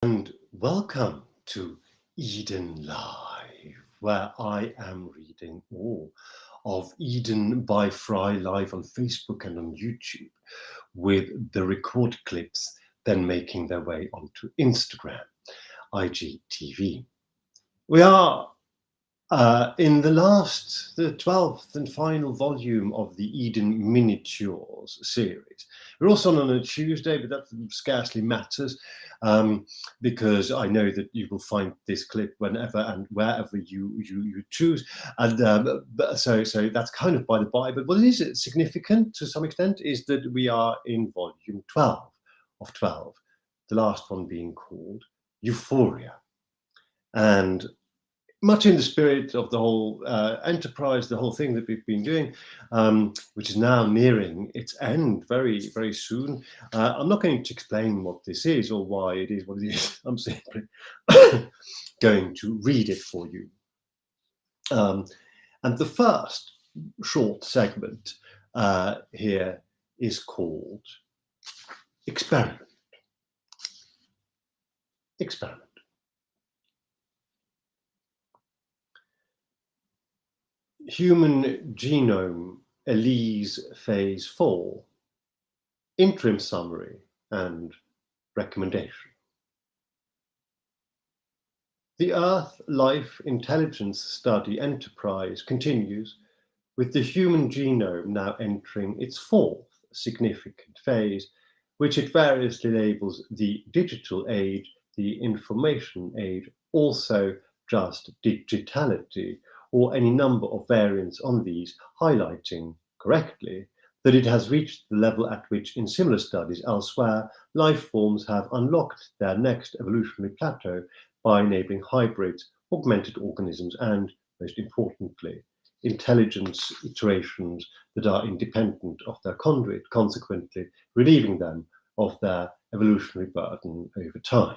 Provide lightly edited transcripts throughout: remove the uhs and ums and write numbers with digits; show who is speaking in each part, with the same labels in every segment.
Speaker 1: And welcome to Eden Live, where I am reading all of Eden by FREI live on Facebook and on YouTube, with the recorded clips then making their way onto Instagram, IGTV. We are in the 12th and final volume of the Eden Miniatures series. We're also on a Tuesday, but that scarcely matters because I know that you will find this clip whenever and wherever you choose. And so that's kind of by the by. But what is significant to some extent is that we are in volume 12 of 12, the last one being called Euphoria. And much in the spirit of the whole enterprise, the whole thing that we've been doing, which is now nearing its end very, very soon. I'm not going to explain what this is or why it is what it is. I'm simply going to read it for you. And the first short segment here is called Experiment. Experiment. Human Genome ELISE Phase 4, Interim Summary and Recommendation. The Earth Life Intelligence Study enterprise continues, with the human genome now entering its fourth significant phase, which it variously labels the digital age, the information age, also just digitality, or any number of variants on these, highlighting correctly that it has reached the level at which, in similar studies elsewhere, life forms have unlocked their next evolutionary plateau by enabling hybrids, augmented organisms, and, most importantly, intelligence iterations that are independent of their conduit, consequently relieving them of their evolutionary burden over time.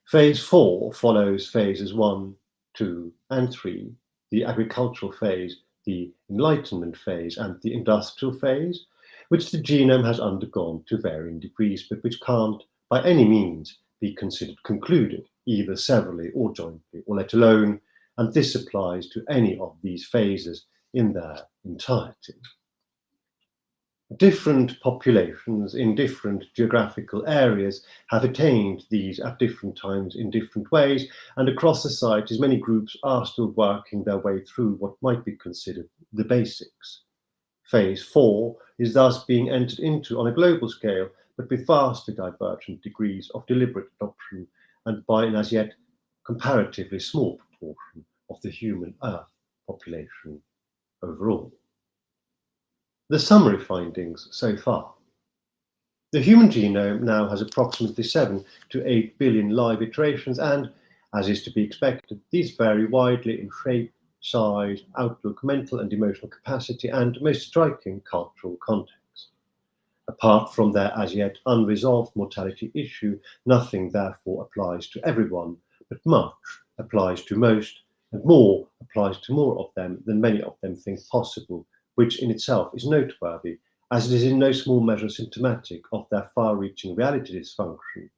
Speaker 1: Phase 4 follows phases 1, 2, and 3, the agricultural phase, the enlightenment phase, and the industrial phase, which the genome has undergone to varying degrees, but which can't by any means be considered concluded, either severally or jointly, or let alone, and this applies to any of these phases in their entirety. Different populations in different geographical areas have attained these at different times in different ways, and across societies many groups are still working their way through what might be considered the basics. Phase 4 is thus being entered into on a global scale, but with vastly divergent degrees of deliberate adoption and by an as yet comparatively small proportion of the human Earth population overall. The summary findings so far. The human genome now has approximately 7 to 8 billion live iterations, and, as is to be expected, these vary widely in shape, size, outlook, mental and emotional capacity, and, most striking, cultural context. Apart from their as yet unresolved mortality issue, nothing therefore applies to everyone, but much applies to most, and more applies to more of them than many of them think possible, which in itself is noteworthy, as it is in no small measure symptomatic of their far-reaching reality dysfunction.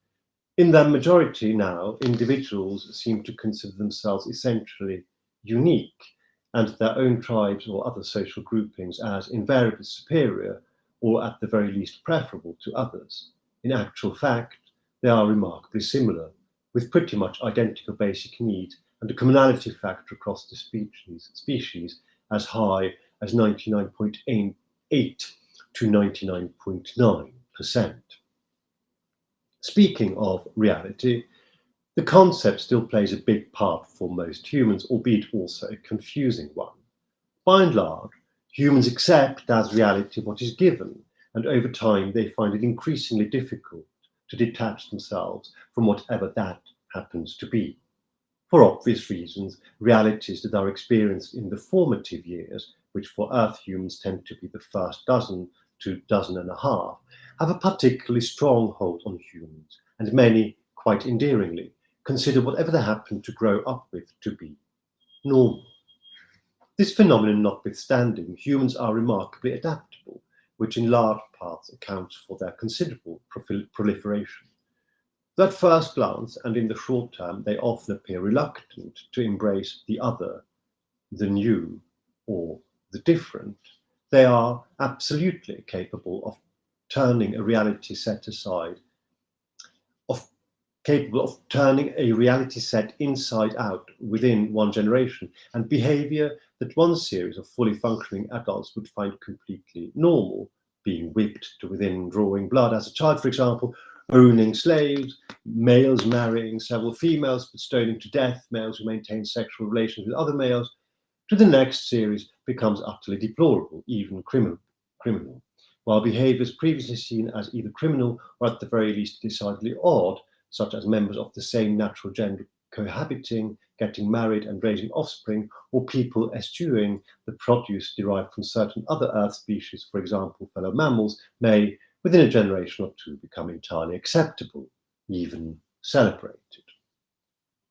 Speaker 1: In their majority now, individuals seem to consider themselves essentially unique, and their own tribes or other social groupings as invariably superior, or at the very least preferable to others. In actual fact, they are remarkably similar, with pretty much identical basic needs and a commonality factor across the species as high as 99.8 to 99.9%. Speaking of reality, the concept still plays a big part for most humans, albeit also a confusing one. By and large, humans accept as reality what is given, and over time they find it increasingly difficult to detach themselves from whatever that happens to be. For obvious reasons, realities that are experienced in the formative years, which for Earth humans tend to be the first dozen to dozen and a half, have a particularly strong hold on humans, and many, quite endearingly, consider whatever they happen to grow up with to be normal. This phenomenon notwithstanding, humans are remarkably adaptable, which in large parts accounts for their considerable proliferation. At first glance and in the short term, they often appear reluctant to embrace the other, the new, or the different. They are absolutely capable of turning a reality set aside, of capable of turning a reality set inside out within one generation, and behavior that one series of fully functioning adults would find completely normal, being whipped to within drawing blood as a child, for example, owning slaves, males marrying several females but stoning to death, males who maintain sexual relations with other males, to the next series becomes utterly deplorable, even criminal. While behaviours previously seen as either criminal or at the very least decidedly odd, such as members of the same natural gender cohabiting, getting married and raising offspring, or people eschewing the produce derived from certain other Earth species, for example, fellow mammals, may, within a generation or two, become entirely acceptable, even celebrated.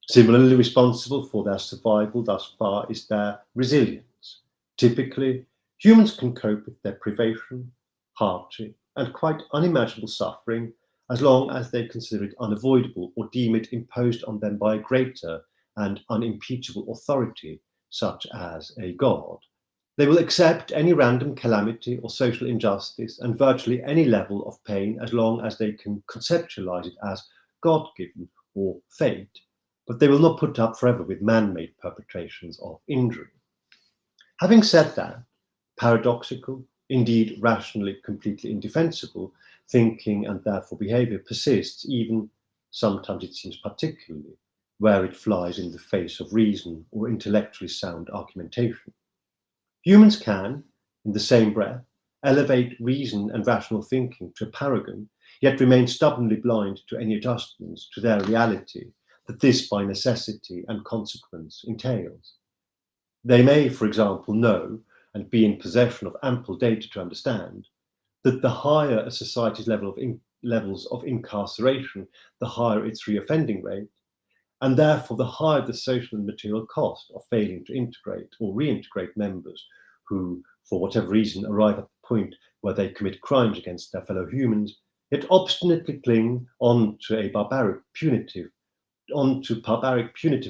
Speaker 1: Similarly responsible for their survival thus far is their resilience. Typically, humans can cope with their privation, hardship, and quite unimaginable suffering as long as they consider it unavoidable or deem it imposed on them by a greater and unimpeachable authority, such as a god. They will accept any random calamity or social injustice and virtually any level of pain as long as they can conceptualize it as God-given or fate, but they will not put up forever with man-made perpetrations of injury. Having said that, paradoxical, indeed rationally completely indefensible, thinking and therefore behavior persists, even sometimes it seems particularly, where it flies in the face of reason or intellectually sound argumentation. Humans can, in the same breath, elevate reason and rational thinking to a paragon, yet remain stubbornly blind to any adjustments to their reality that this by necessity and consequence entails. They may, for example, know and be in possession of ample data to understand that the higher a society's levels of incarceration, the higher its reoffending rate, and therefore the higher the social and material cost of failing to integrate or reintegrate members who, for whatever reason, arrive at the point where they commit crimes against their fellow humans, yet obstinately cling on to barbaric punitive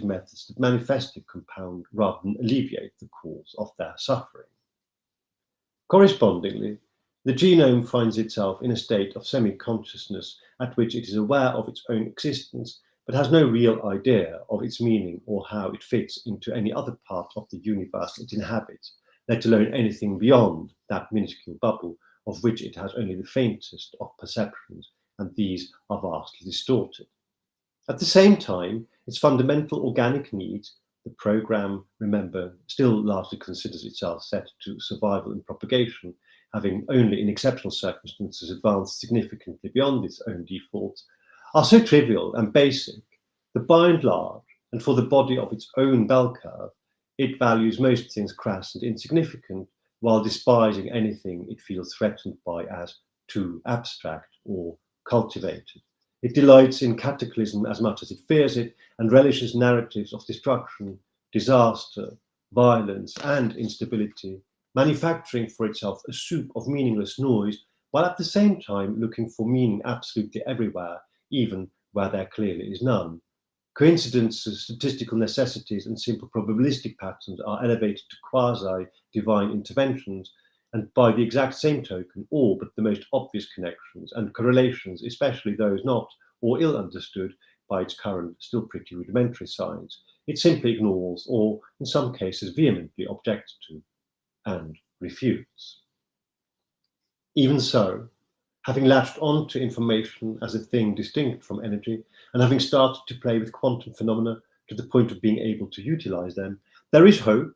Speaker 1: methods that manifestly compound rather than alleviate the cause of their suffering. Correspondingly, the genome finds itself in a state of semi-consciousness at which it is aware of its own existence, but has no real idea of its meaning or how it fits into any other part of the universe it inhabits, let alone anything beyond that minuscule bubble of which it has only the faintest of perceptions, and these are vastly distorted. At the same time, its fundamental organic needs, the program, remember, still largely considers itself set to survival and propagation, having only in exceptional circumstances advanced significantly beyond its own defaults, are so trivial and basic that by and large, and for the body of its own bell curve, it values most things crass and insignificant, while despising anything it feels threatened by as too abstract or cultivated. It delights in cataclysm as much as it fears it, and relishes narratives of destruction, disaster, violence, and instability, manufacturing for itself a soup of meaningless noise, while at the same time looking for meaning absolutely everywhere, even where there clearly is none. Coincidences, statistical necessities, and simple probabilistic patterns are elevated to quasi-divine interventions, and by the exact same token, all but the most obvious connections and correlations, especially those not or ill understood by its current, still pretty rudimentary science, it simply ignores or, in some cases, vehemently objects to and refutes. Even so, having latched on to information as a thing distinct from energy, and having started to play with quantum phenomena to the point of being able to utilize them, there is hope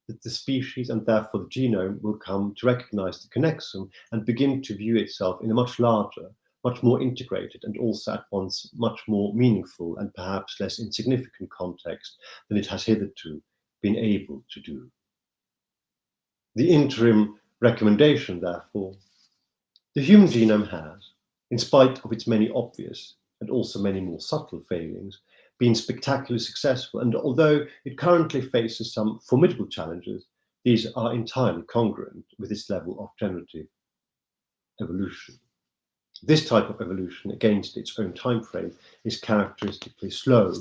Speaker 1: that the species and therefore the genome will come to recognize the connection and begin to view itself in a much larger, much more integrated, and also at once much more meaningful and perhaps less insignificant context than it has hitherto been able to do. The interim recommendation, therefore, the human genome has, in spite of its many obvious and also many more subtle failings, been spectacularly successful, and although it currently faces some formidable challenges, these are entirely congruent with its level of generative evolution. This type of evolution against its own time frame is characteristically slow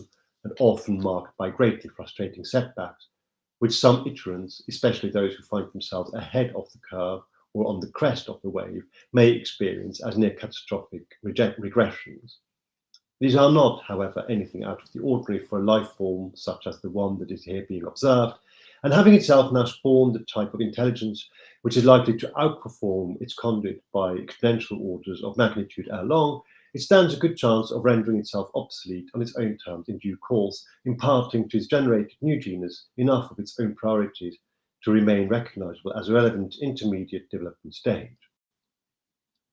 Speaker 1: and often marked by greatly frustrating setbacks, which some iterants, especially those who find themselves ahead of the curve or on the crest of the wave, may experience as near catastrophic regressions. These are not, however, anything out of the ordinary for a life form such as the one that is here being observed, and having itself now spawned the type of intelligence which is likely to outperform its conduit by exponential orders of magnitude ere long, it stands a good chance of rendering itself obsolete on its own terms in due course, imparting to its generated new genus enough of its own priorities to remain recognizable as a relevant intermediate development stage.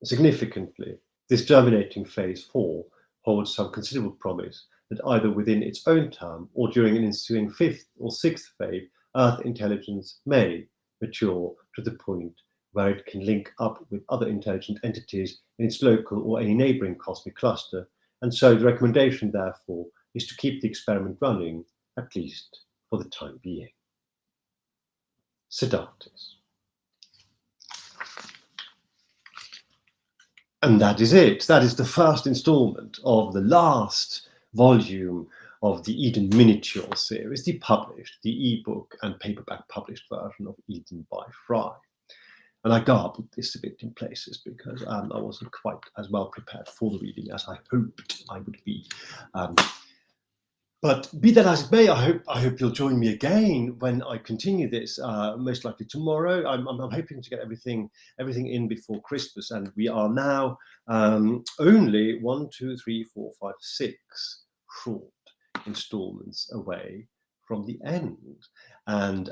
Speaker 1: Significantly, this germinating phase 4 holds some considerable promise that either within its own term or during an ensuing fifth or sixth phase, Earth intelligence may mature to the point where it can link up with other intelligent entities in its local or any neighboring cosmic cluster, and so the recommendation, therefore, is to keep the experiment running, at least for the time being. Siddharthas. And that is it. That is the first installment of the last volume of the Eden Miniature series, the ebook and paperback published version of Eden by FREI. And I garbled this a bit in places because I wasn't quite as well prepared for the reading as I hoped I would be. But be that as it may, I hope you'll join me again when I continue this, most likely tomorrow. I'm hoping to get everything in before Christmas, and we are now only 1, 2, 3, 4, 5, 6 short installments away from the end. And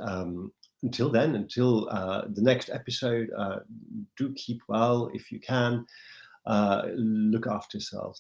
Speaker 1: until then, until the next episode, do keep well if you can. Look after yourselves.